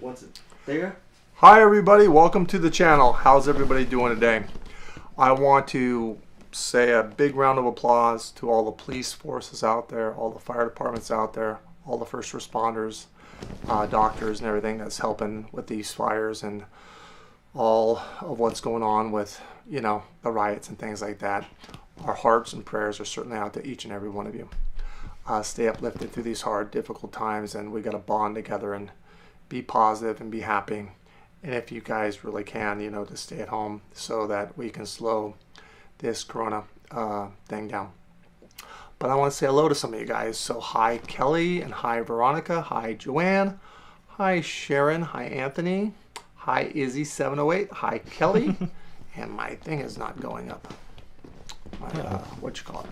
What's it? There? Hi everybody, welcome to the channel. How's everybody doing today? I want to say a big round of applause to all the police forces out there, all the fire departments out there, all the first responders, doctors and everything that's helping with these fires and all of what's going on with, you know, the riots and things like that. Our hearts and prayers are certainly out to each and every one of you. Stay uplifted through these hard, difficult times, and we got to bond together and be positive and be happy. And if you guys really can, you know, to stay at home so that we can slow this corona thing down. But I want to say hello to some of you guys. So hi Kelly, and hi Veronica, hi Joanne, hi Sharon, hi Anthony, hi Izzy708, hi Kelly, and my thing is not going up. My, what you call it?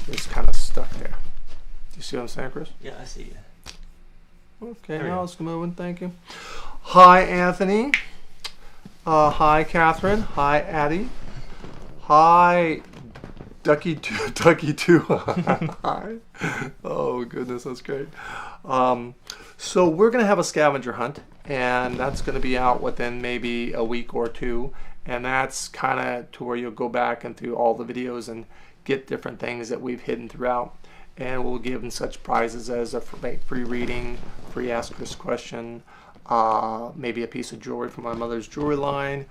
It's kind of stuck there. Do you see what I'm saying, Chris? Yeah, I see you. Okay, now it's moving. Thank you. Hi, Anthony. Hi, Catherine. Hi, Addie. Hi, Ducky2. Ducky2. Hi. Oh, goodness, that's great. So we're going to have a scavenger hunt, and that's going to be out within maybe a week or two. And that's kind of to where you'll go back and through all the videos and get different things that we've hidden throughout. And we'll give them such prizes as a free reading, free Ask Chris question, maybe a piece of jewelry from my mother's jewelry line,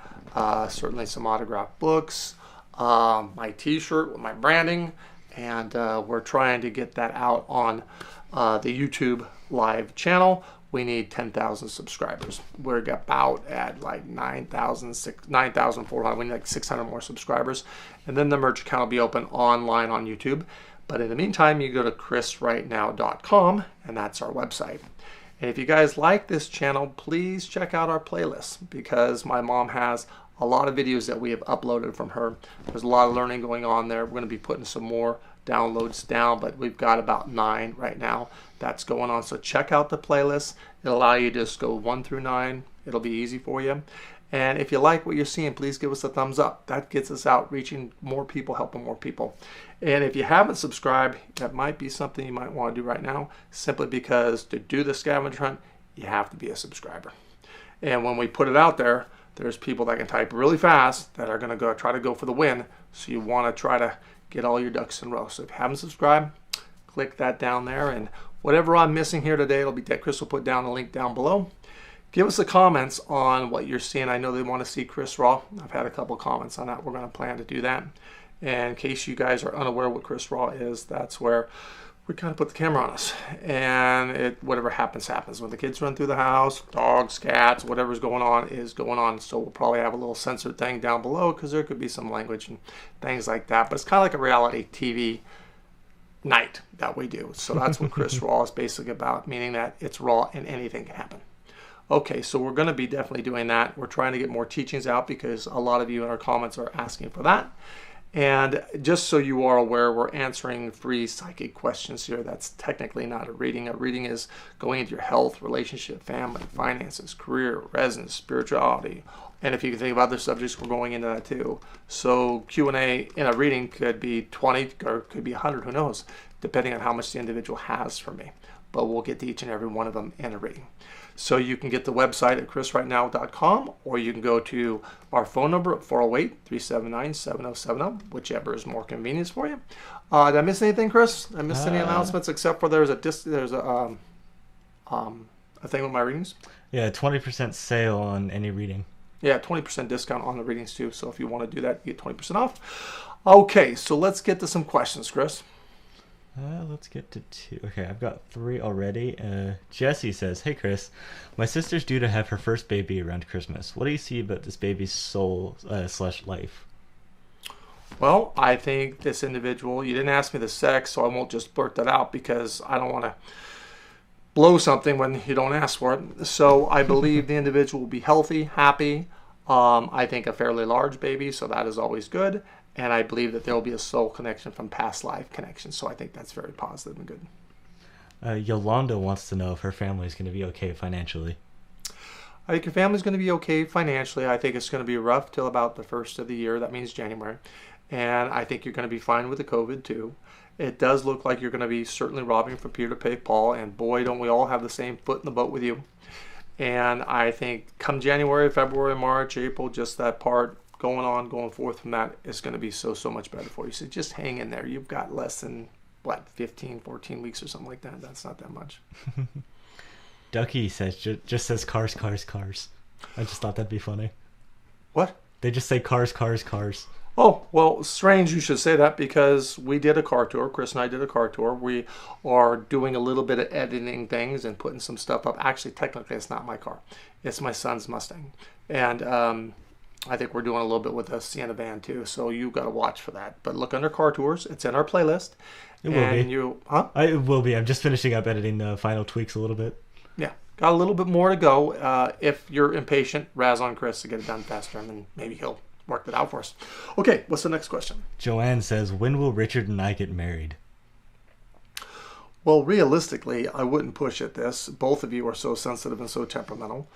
certainly some autographed books, my t-shirt with my branding, and we're trying to get that out on the YouTube live channel. We need 10,000 subscribers. We're about at like 9,400. We need like 600 more subscribers. And then the merch account will be open online on YouTube. But in the meantime, you go to chrisrightnow.com, and that's our website. And if you guys like this channel, please check out our playlist, because my mom has a lot of videos that we have uploaded from her. There's a lot of learning going on there. We're going to be putting some more downloads down, but we've got about 9 right now that's going on. So check out the playlist. It'll allow you to just go 1 through 9. It'll be easy for you. And if you like what you're seeing, please give us a thumbs up. That gets us out, reaching more people, helping more people. And if you haven't subscribed, that might be something you might want to do right now, simply because to do the scavenger hunt, you have to be a subscriber. And when we put it out there, there's people that can type really fast that are going to try to go for the win. So you want to try to get all your ducks in a row. So if you haven't subscribed, click that down there. And whatever I'm missing here today, it'll be that Chris will put down a link down below. Give us the comments on what you're seeing. I know they want to see Chris Raw. I've had a couple comments on that. We're going to plan to do that. And in case you guys are unaware what Chris Raw is, that's where we kind of put the camera on us. And whatever happens, happens. When the kids run through the house, dogs, cats, whatever's going on is going on. So we'll probably have a little censored thing down below, because there could be some language and things like that. But it's kind of like a reality TV night that we do. So that's what Chris Raw is basically about, meaning that it's raw and anything can happen. Okay, so we're going to be definitely doing that. We're trying to get more teachings out, because a lot of you in our comments are asking for that. And just so you are aware, we're answering free psychic questions here. That's technically not a reading. A reading is going into your health, relationship, family, finances, career, residence, spirituality. And if you can think of other subjects, we're going into that too. So Q&A in a reading could be 20 or could be 100, who knows, depending on how much the individual has for me. But we'll get to each and every one of them in a reading. So you can get the website at chrisrightnow.com, or you can go to our phone number at 408-379-7070, whichever is more convenient for you. Did I miss anything, Chris? Did I miss any announcements, except for there's a thing with my readings? Yeah, 20% sale on any reading. Yeah, 20% discount on the readings too. So if you want to do that, you get 20% off. Okay, so let's get to some questions, Chris. Let's get to 2. Okay, I've got 3 already. Jessie says, "Hey Chris, my sister's due to have her first baby around Christmas. What do you see about this baby's soul / life?" Well, I think this individual, you didn't ask me the sex, so I won't just blurt that out, because I don't want to blow something when you don't ask for it. So I believe the individual will be healthy, happy. I think a fairly large baby, so that is always good. And I believe that there will be a soul connection from past life connection. So I think that's very positive and good. Yolanda wants to know if her family is going to be okay financially. I think your family's going to be okay financially. I think it's going to be rough till about the first of the year. That means January. And I think you're going to be fine with the COVID too. It does look like you're going to be certainly robbing from Peter to pay Paul. And boy, don't we all have the same foot in the boat with you. And I think come January, February, March, April, just that part going forth from that is going to be so much better for you. So just hang in there. You've got less than, what, 15, 14 weeks or something like that. That's not that much. Ducky says just says cars, cars, cars. I just thought that'd be funny. What? They just say cars, cars, cars. Oh, well, strange you should say that because we did a car tour. Chris and I did a car tour. We are doing a little bit of editing things and putting some stuff up. Actually, technically, it's not my car. It's my son's Mustang. And I think we're doing a little bit with a Sienna van too. So you've got to watch for that. But look under car tours. It's in our playlist. It will be. It will be. I'm just finishing up editing the final tweaks a little bit. Yeah. Got a little bit more to go. If you're impatient, razz on Chris to get it done faster, and then maybe he'll work that out for us. Okay, what's the next question? Joanne says, when will Richard and I get married? Well, realistically, I wouldn't push at this. Both of you are so sensitive and so temperamental.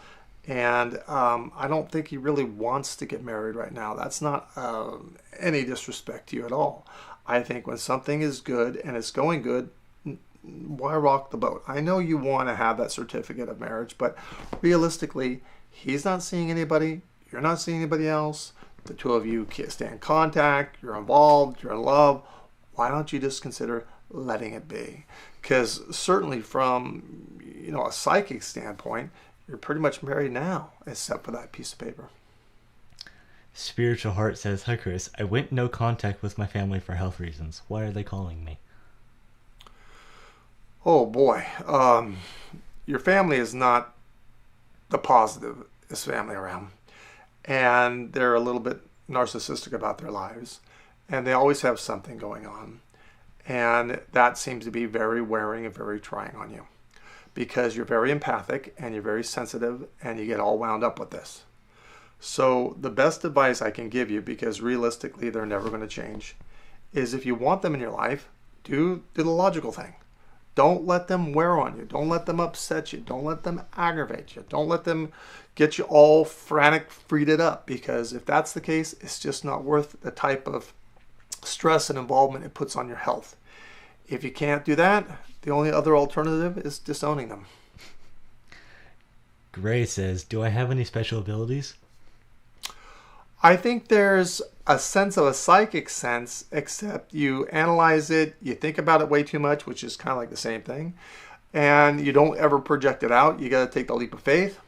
And I don't think he really wants to get married right now. That's not any disrespect to you at all. I think when something is good and it's going good, why rock the boat? I know you want to have that certificate of marriage, but realistically, he's not seeing anybody. You're not seeing anybody else. The two of you can't stay in contact. You're involved. You're in love. Why don't you just consider letting it be? Because certainly from a psychic standpoint, you're pretty much married now, except for that piece of paper. Spiritual Heart says, hi Chris, I went no contact with my family for health reasons. Why are they calling me? Oh boy, your family is not the positivest family around. And they're a little bit narcissistic about their lives. And they always have something going on. And that seems to be very wearing and very trying on you. Because you're very empathic and you're very sensitive and you get all wound up with this. So the best advice I can give you, because realistically they're never going to change, is if you want them in your life, do the logical thing. Don't let them wear on you. Don't let them upset you. Don't let them aggravate you. Don't let them get you all frantic, freed up, because if that's the case, it's just not worth the type of stress and involvement it puts on your health. If you can't do that, the only other alternative is disowning them. Gray says, do I have any special abilities? I think there's a sense of a psychic sense, except you analyze it, you think about it way too much, which is kind of like the same thing, and you don't ever project it out. You got to take the leap of faith.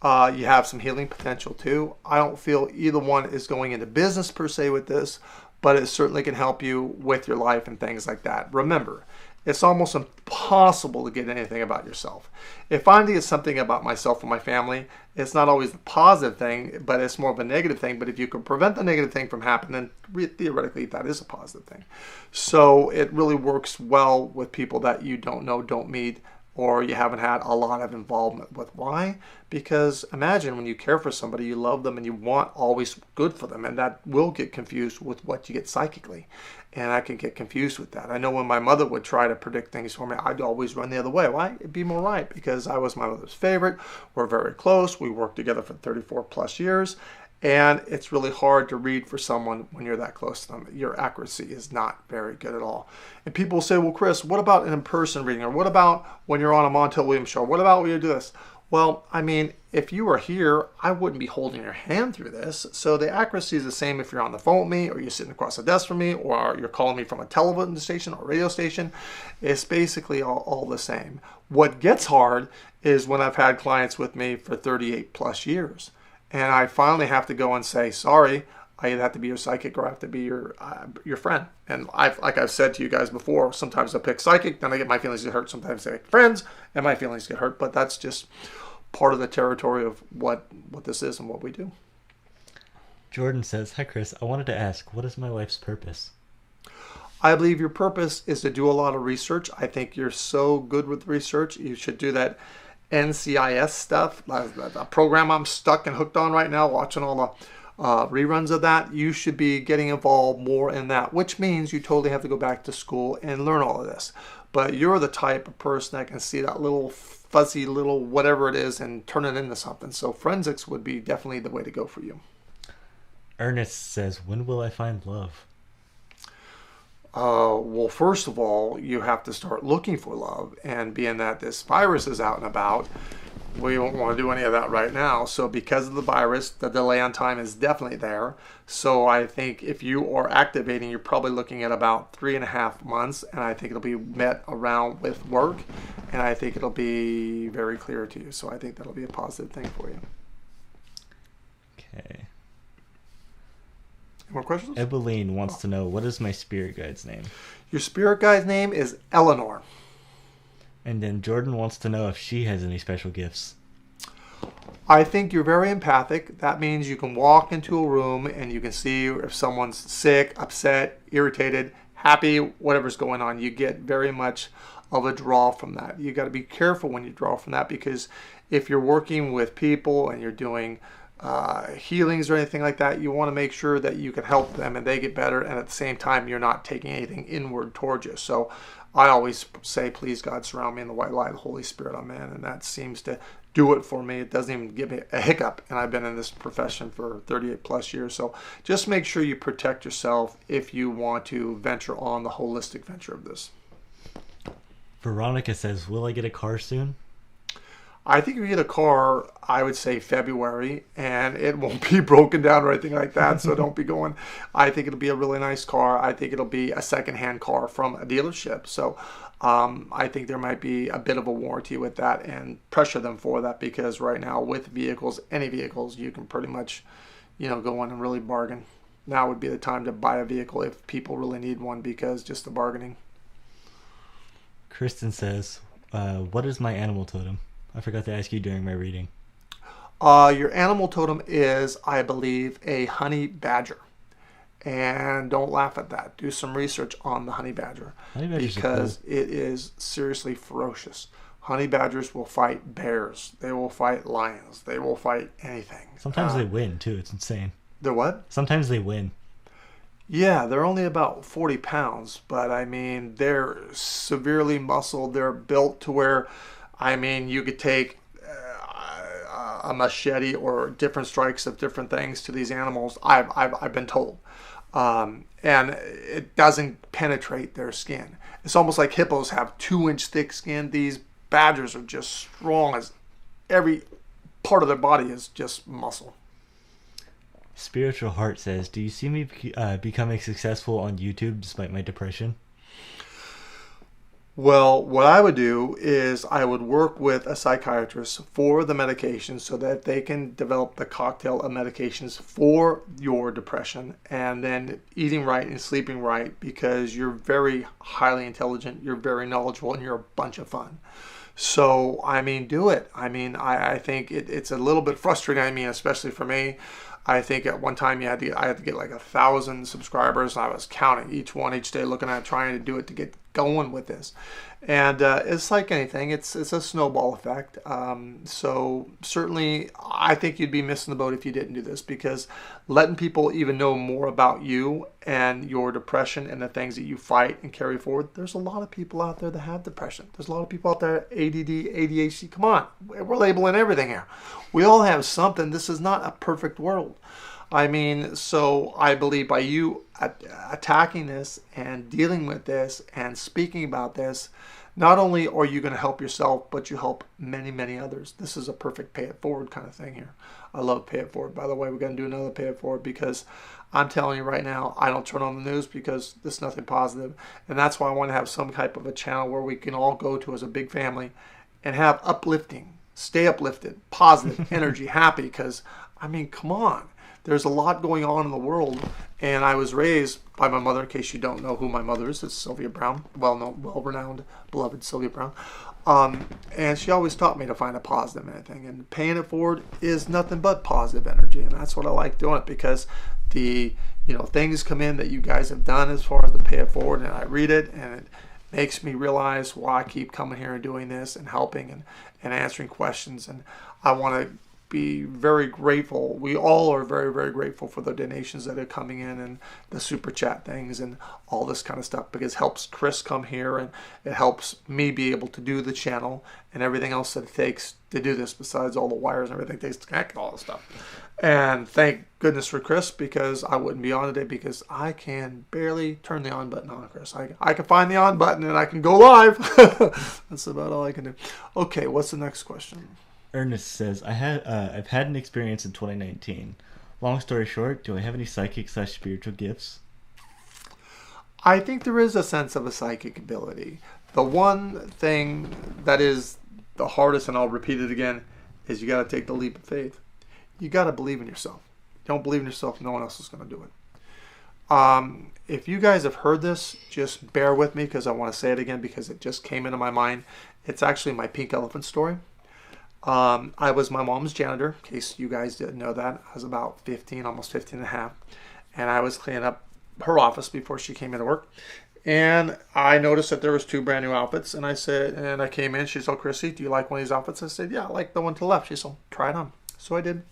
You have some healing potential too. I don't feel either one is going into business per se with this, but it certainly can help you with your life and things like that. Remember, it's almost impossible to get anything about yourself. If I'm to get something about myself and my family, it's not always the positive thing, but it's more of a negative thing. But if you can prevent the negative thing from happening, then theoretically that is a positive thing. So it really works well with people that you don't know, don't meet, or you haven't had a lot of involvement with. Why? Because imagine when you care for somebody, you love them and you want always good for them, and that will get confused with what you get psychically. And I can get confused with that. I know when my mother would try to predict things for me, I'd always run the other way. Why? It'd be more right, because I was my mother's favorite. We're very close. We worked together for 34 plus years. And it's really hard to read for someone when you're that close to them. Your accuracy is not very good at all. And people will say, well, Chris, what about an in-person reading? Or what about when you're on a Montel Williams show? What about when you do this? Well, I mean, if you were here, I wouldn't be holding your hand through this. So the accuracy is the same if you're on the phone with me, or you're sitting across the desk from me, or you're calling me from a television station or radio station. It's basically all the same. What gets hard is when I've had clients with me for 38 plus years. And I finally have to go and say, sorry, I either have to be your psychic or I have to be your friend. And like I've said to you guys before, sometimes I pick psychic, then I get my feelings get hurt. Sometimes I pick friends, and my feelings get hurt. But that's just part of the territory of what this is and what we do. Jordan says, hi Chris, I wanted to ask, what is my life's purpose? I believe your purpose is to do a lot of research. I think you're so good with research. You should do that NCIS stuff, a program I'm stuck and hooked on right now, watching all the reruns of that. You should be getting involved more in that, which means you totally have to go back to school and learn all of this. But you're the type of person that can see that little fuzzy little whatever it is and turn it into something. So forensics would be definitely the way to go for you. Ernest says, when will I find love? Well, first of all, you have to start looking for love. And being that this virus is out and about, we don't want to do any of that right now. So because of the virus, the delay on time is definitely there. So I think if you are activating, you're probably looking at about 3.5 months, and I think it'll be met around with work, and I think it'll be very clear to you. So I think that'll be a positive thing for you. Okay. More questions? Ebeline wants to know, what is my spirit guide's name? Your spirit guide's name is Eleanor. And then Jordan wants to know if she has any special gifts. I think you're very empathic. That means you can walk into a room and you can see if someone's sick, upset, irritated, happy, whatever's going on. You get very much of a draw from that. You got to be careful when you draw from that, because if you're working with people and you're doing healings or anything like that, you want to make sure that you can help them and they get better, and at the same time you're not taking anything inward towards you. So I always say, please God, surround me in the white light of the Holy Spirit, amen. And that seems to do it for me. It doesn't even give me a hiccup, and I've been in this profession for 38 plus years. So just make sure you protect yourself if you want to venture on the holistic venture of this. Veronica says, will I get a car soon? I think if you get a car, I would say February, and it won't be broken down or anything like that, so don't be going. I think it'll be a really nice car. I think it'll be a secondhand car from a dealership. So I think there might be a bit of a warranty with that, and pressure them for that, because right now with vehicles, any vehicles, you can pretty much, go in and really bargain. Now would be the time to buy a vehicle if people really need one, because just the bargaining. Kristen says, what is my animal totem? I forgot to ask you during my reading. Your animal totem is, I believe, a honey badger. And don't laugh at that. Do some research on the honey badger. Because it is seriously ferocious. Honey badgers will fight bears. They will fight lions. They will fight anything. Sometimes they win, too. It's insane. They're what? Sometimes they win. Yeah, they're only about 40 pounds. But, I mean, they're severely muscled. They're built to where, I mean, you could take a machete or different strikes of different things to these animals. I've been told, and it doesn't penetrate their skin. It's almost like hippos have 2-inch thick skin. These badgers are just strong as every part of their body is just muscle. Spiritual Heart says, do you see me becoming successful on YouTube despite my depression? Well, what I would do is I would work with a psychiatrist for the medication so that they can develop the cocktail of medications for your depression, and then eating right and sleeping right, because you're very highly intelligent, you're very knowledgeable, and you're a bunch of fun. So, I mean, do it. I mean, I think it's a little bit frustrating, I mean, especially for me. I think at one time I had to get like 1,000 subscribers. I was counting each one each day, looking at trying to do it to get going with this. And it's like anything, it's a snowball effect. So certainly I think you'd be missing the boat if you didn't do this, because letting people even know more about you and your depression and the things that you fight and carry forward. There's a lot of people out there that have depression. There's a lot of people out there, ADD, ADHD. Come on, we're labeling everything here. We all have something. This is not a perfect world. I mean, so I believe by you attacking this and dealing with this and speaking about this, not only are you going to help yourself, but you help many, many others. This is a perfect pay it forward kind of thing here. I love pay it forward. By the way, we're going to do another pay it forward, because I'm telling you right now, I don't turn on the news because there's nothing positive. And that's why I want to have some type of a channel where we can all go to as a big family and have uplifting, stay uplifted, positive energy, happy, because, I mean, come on. There's a lot going on in the world, and I was raised by my mother. In case you don't know who my mother is, it's Sylvia Browne, well-renowned, beloved Sylvia Browne. And she always taught me to find a positive in anything, and paying it forward is nothing but positive energy, and that's what I like doing it, because the things come in that you guys have done as far as the pay it forward, and I read it, and it makes me realize why I keep coming here and doing this and helping and answering questions, and I want to be very grateful. We all are very, very grateful for the donations that are coming in and the super chat things and all this kind of stuff, because it helps Chris come here and it helps me be able to do the channel and everything else that it takes to do this, besides all the wires and everything it takes to connect all this stuff. And thank goodness for Chris, because I wouldn't be on today, because I can barely turn the on button on, Chris. I can find the on button and I can go live. That's about all I can do. Okay, what's the next question? Ernest says, I've had an experience in 2019. Long story short, do I have any psychic slash spiritual gifts? I think there is a sense of a psychic ability. The one thing that is the hardest, and I'll repeat it again, is you got to take the leap of faith. You got to believe in yourself. You don't believe in yourself, no one else is going to do it. If you guys have heard this, just bear with me because I want to say it again because it just came into my mind. It's actually my pink elephant story. I was my mom's janitor, in case you guys didn't know that. I was about 15, almost 15 and a half. And I was cleaning up her office before she came into work. And I noticed that there was 2 brand new outfits. And I came in, she said, "Oh, Chrissy, do you like one of these outfits?" I said, "Yeah, I like the one to the left." She said, "Try it on." So I did.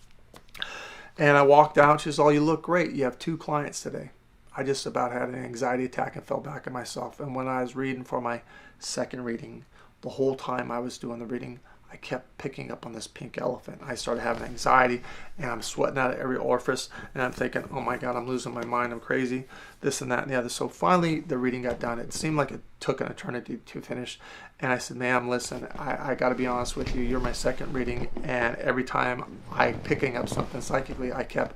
And I walked out. She said, "Oh, you look great. You have 2 clients today." I just about had an anxiety attack and fell back on myself. And when I was reading for my second reading, the whole time I was doing the reading, I kept picking up on this pink elephant. I started having anxiety, and I'm sweating out of every orifice, and I'm thinking, oh my God, I'm losing my mind, I'm crazy, this and that and the other. So finally, the reading got done. It seemed like it took an eternity to finish, and I said, "Ma'am, listen, I got to be honest with you. You're my second reading, and every time I'm picking up something psychically, I kept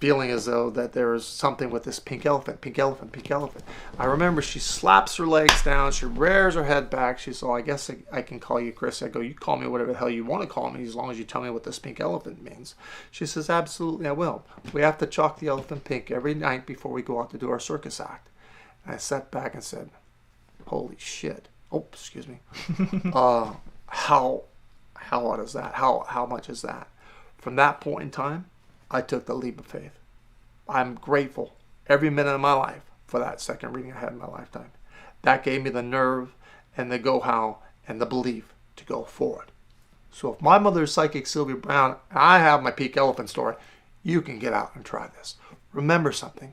feeling as though that there was something with this pink elephant, pink elephant, pink elephant." I remember she slaps her legs down, she rears her head back. She said, "Oh, I guess I can call you Chris." I go, "You call me whatever the hell you want to call me as long as you tell me what this pink elephant means." She says, "Absolutely, I will. We have to chalk the elephant pink every night before we go out to do our circus act." And I sat back and said, "Holy shit." Oh, excuse me. How odd is that? How much is that? From that point in time, I took the leap of faith. I'm grateful every minute of my life for that second reading I had in my lifetime. That gave me the nerve and the go-how and the belief to go forward. So if my mother is psychic Sylvia Browne and I have my pink elephant story, you can get out and try this. Remember something.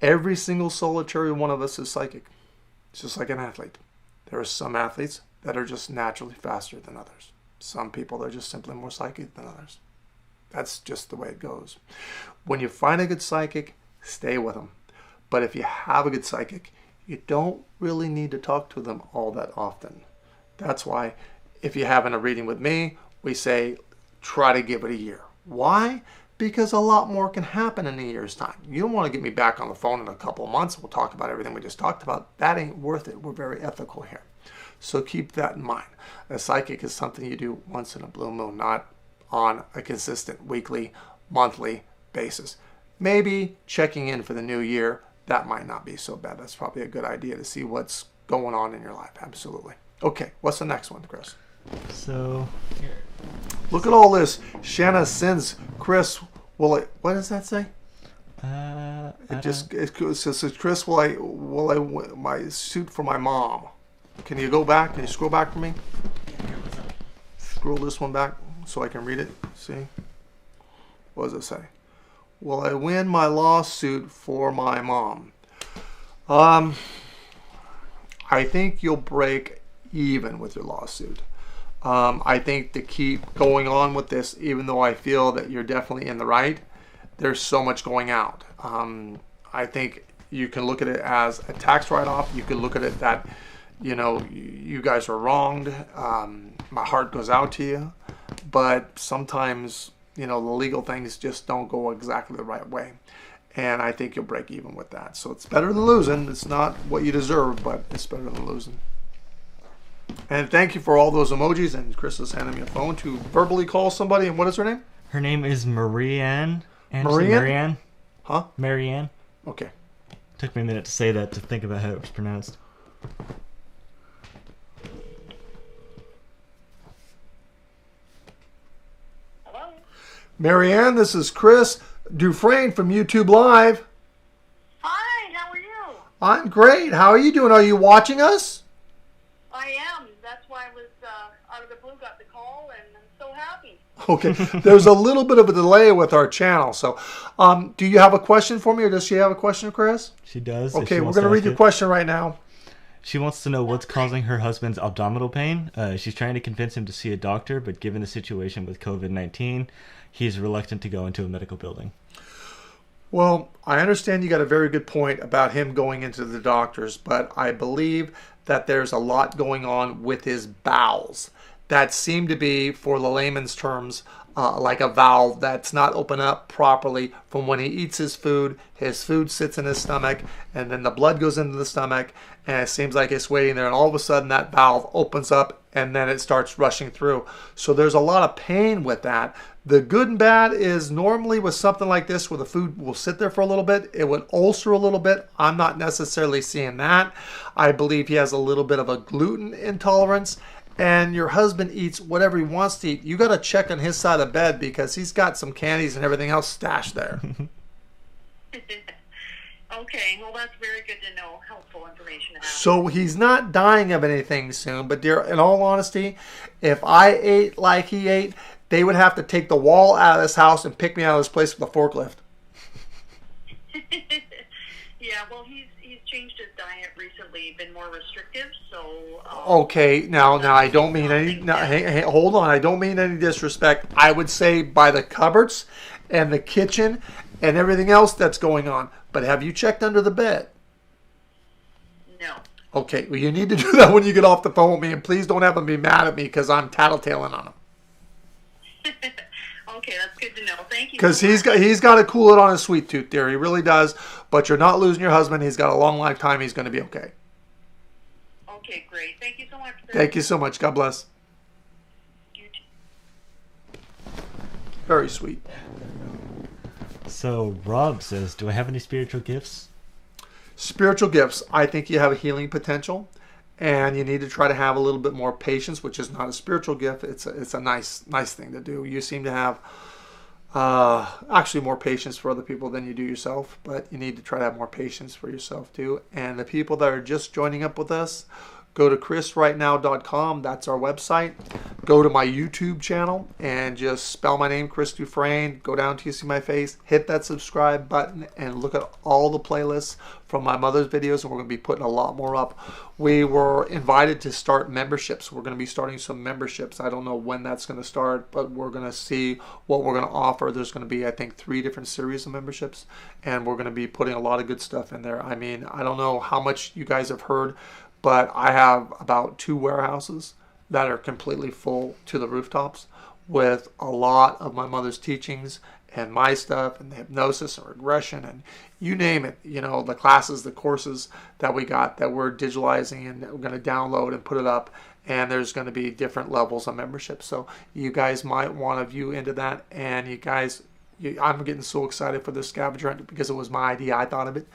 Every single solitary one of us is psychic. It's just like an athlete. There are some athletes that are just naturally faster than others. Some people are just simply more psychic than others. That's just the way it goes. When you find a good psychic, stay with them. But if you have a good psychic, you don't really need to talk to them all that often. That's why if you're having a reading with me, we say try to give it a year. Why? Because a lot more can happen in a year's time. You don't want to get me back on the phone in a couple of months. We'll talk about everything we just talked about. That ain't worth it. We're very ethical here. So keep that in mind. A psychic is something you do once in a blue moon, not on a consistent weekly, monthly basis. Maybe checking in for the new year, that might not be so bad. That's probably a good idea to see what's going on in your life. Absolutely. Okay, what's the next one, Chris? So, here. Look at all this. Shanna sends Chris, what does that say? It says, "Chris, will I my suit for my mom?" Can you go back? Can you scroll back for me? Scroll this one back so I can read it. See? What does it say? "Will I win my lawsuit for my mom?" I think you'll break even with your lawsuit. I think to keep going on with this, even though I feel that you're definitely in the right, there's so much going out. I think you can look at it as a tax write-off. You can look at it that, you guys are wronged. My heart goes out to you. But sometimes, the legal things just don't go exactly the right way. And I think you'll break even with that. So it's better than losing. It's not what you deserve, but it's better than losing. And thank you for all those emojis. And Chris is handing me a phone to verbally call somebody. And what is her name? Her name is Marianne. Marianne? Huh? Marianne. Okay. Took me a minute to say that, to think about how it was pronounced. Hello? Marianne, this is Chris Dufresne from YouTube Live. Hi, how are you? I'm great. How are you doing? Are you watching us? I am. That's why I was out of the blue, got the call, and I'm so happy. Okay. There's a little bit of a delay with our channel. So, do you have a question for me, or does she have a question, Chris? She does. Okay, we're going to read your question right now. She wants to know what's causing her husband's abdominal pain. She's trying to convince him to see a doctor, but given the situation with COVID-19, he's reluctant to go into a medical building. Well, I understand you got a very good point about him going into the doctors, but I believe that there's a lot going on with his bowels that seem to be, for the layman's terms, like a valve that's not open up properly. From when he eats his food sits in his stomach, and then the blood goes into the stomach, and it seems like it's waiting there, and all of a sudden that valve opens up, and then it starts rushing through. So there's a lot of pain with that. The good and bad is normally with something like this, where the food will sit there for a little bit, it would ulcer a little bit. I'm not necessarily seeing that. I believe he has a little bit of a gluten intolerance, and your husband eats whatever he wants to eat. You got to check on his side of the bed, because he's got some candies and everything else stashed there. Okay, well, that's very good to know. Helpful information to have. So he's not dying of anything soon, but dear, in all honesty, if I ate like he ate, they would have to take the wall out of this house and pick me out of this place with a forklift. Yeah, well, he's changed his diet recently, been more restrictive, so... Okay, now I don't mean any... Now, hey, hold on, I don't mean any disrespect. I would say by the cupboards and the kitchen and everything else that's going on. But have you checked under the bed? No. Okay, well, you need to do that when you get off the phone with me, and please don't have them be mad at me because I'm tattletaling on him. Okay, that's good to know. Thank you. Because he's got to cool it on his sweet tooth there. He really does. But you're not losing your husband. He's got a long lifetime. He's going to be okay. Okay, great. Thank you so much. Thank you so much. God bless. You too. Very sweet. So Rob says, do I have any spiritual gifts? Spiritual gifts. I think you have a healing potential. And you need to try to have a little bit more patience, which is not a spiritual gift. It's a nice thing to do. You seem to have actually more patience for other people than you do yourself, but you need to try to have more patience for yourself too. And the people that are just joining up with us, go to chrisrightnow.com. That's our website. Go to my YouTube channel and just spell my name, Chris Dufresne. Go down till you see my face. Hit that subscribe button and look at all the playlists from my mother's videos, and we're going to be putting a lot more up. We were invited to start memberships. We're going to be starting some memberships. I don't know when that's going to start, but we're going to see what we're going to offer. There's going to be, I think, 3 different series of memberships, and we're going to be putting a lot of good stuff in there. I mean, I don't know how much you guys have heard, but I have about 2 warehouses that are completely full to the rooftops with a lot of my mother's teachings and my stuff and the hypnosis and regression and you name it. You know, the classes, the courses that we got that we're digitalizing and we're going to download and put it up. And there's going to be different levels of membership. So you guys might want to view into that. And you guys... I'm getting so excited for this scavenger hunt because it was my idea. I thought of it.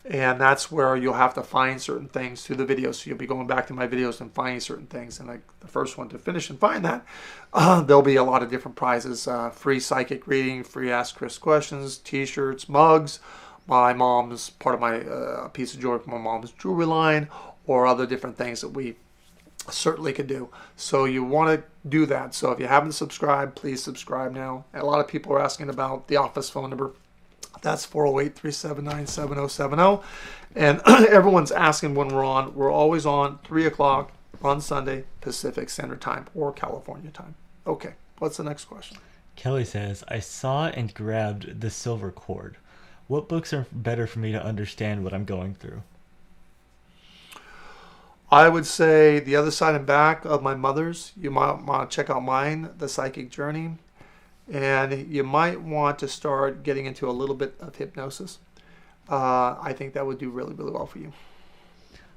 And that's where you'll have to find certain things through the videos. So you'll be going back to my videos and finding certain things. And like the first one to finish and find that, there'll be a lot of different prizes. Free psychic reading, free Ask Chris questions, t-shirts, mugs, my mom's, part of my piece of jewelry from my mom's jewelry line, or other different things that we certainly could do. So you want to do that. So if you haven't subscribed, please subscribe now. And a lot of people are asking about the office phone number. That's 408-379-7070. And everyone's asking when we're on. We're always on 3 o'clock on Sunday, Pacific Standard Time or California time. Okay, what's the next question? Kelly says, I saw and grabbed the silver cord. What books are better for me to understand what I'm going through? I would say The Other Side and Back of my mother's. You might want to check out mine, The Psychic Journey. And you might want to start getting into a little bit of hypnosis. I think that would do really, really well for you.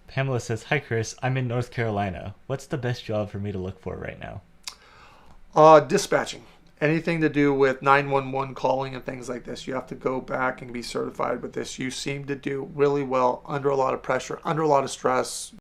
Pamela says, hi Chris, I'm in North Carolina. What's the best job for me to look for right now? Dispatching. Anything to do with 911 calling and things like this. You have to go back and be certified with this. You seem to do really well under a lot of pressure, under a lot of stress.